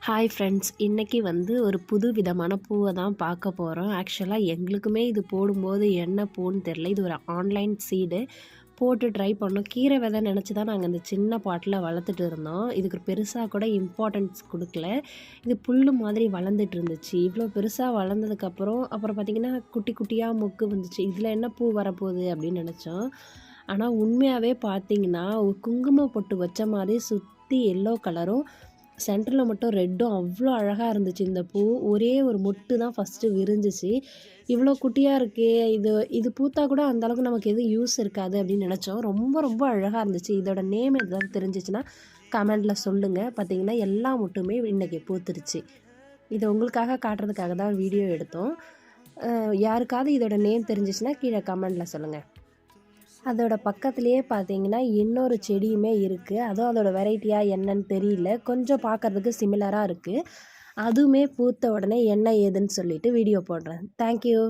Hi friends, இன்றைக்கி ஒரு புது விதமான பூவை தான் பார்க்க போகிறோம். ஆக்சுவலாக எங்களுக்குமே இது போடும்போது என்ன பூன்னு தெரில. இது ஒரு ஆன்லைன் சீடு போட்டு ட்ரை பண்ணோம். கீரை விதை நினச்சி தான் நாங்கள் இந்த சின்ன பாட்டில் வளர்த்துட்டு இருந்தோம். இதுக்கு பெருசாக கூட இம்பார்ட்டன்ஸ் கொடுக்கல. இது புல் மாதிரி வளர்ந்துட்டு இருந்துச்சு. இவ்வளோ பெருசாக வளர்ந்ததுக்கப்புறம் அப்புறம் பார்த்திங்கன்னா குட்டி குட்டியாக மொக்கு வந்துச்சு. இதில் என்ன பூ வரப்போகுது அப்படின்னு நினச்சோம். ஆனால் உண்மையாகவே பார்த்திங்கன்னா ஒரு குங்கும பொட்டு வச்ச மாதிரி சுற்றி எல்லோ கலரும் சென்டரில் மட்டும் ரெட்டும் அவ்வளோ அழகாக இருந்துச்சு. இந்த பூ ஒரே ஒரு மொட்டு தான் ஃபஸ்ட்டு விரிஞ்சிச்சு. இவ்வளோ குட்டியாக இருக்கே, இது பூத்தா கூட அந்தளவுக்கு நமக்கு எதுவும் யூஸ் இருக்காது அப்படின்னு நினச்சோம். ரொம்ப ரொம்ப அழகாக இருந்துச்சு. இதோட நேம் எதாவது தெரிஞ்சிச்சுன்னா கமெண்டில் சொல்லுங்கள். பார்த்திங்கன்னா எல்லா மொட்டுமே இன்றைக்கி பூத்துருச்சு. இதை உங்களுக்காக காட்டுறதுக்காக தான் வீடியோ எடுத்தோம். யாருக்காவது இதோட நேம் தெரிஞ்சிச்சுன்னா கீழே கமெண்டில் சொல்லுங்கள். அதோட பக்கத்துலேயே பார்த்தீங்கன்னா இன்னொரு செடியுமே இருக்குது. அதுவும் அதோட வெரைட்டியாக என்னன்னு தெரியல. கொஞ்சம் பார்க்குறதுக்கு சிமிலராக இருக்குது. அதுவுமே பூத்த உடனே என்ன ஏதுன்னு சொல்லிவிட்டு வீடியோ போடுறேன். தேங்க்யூ.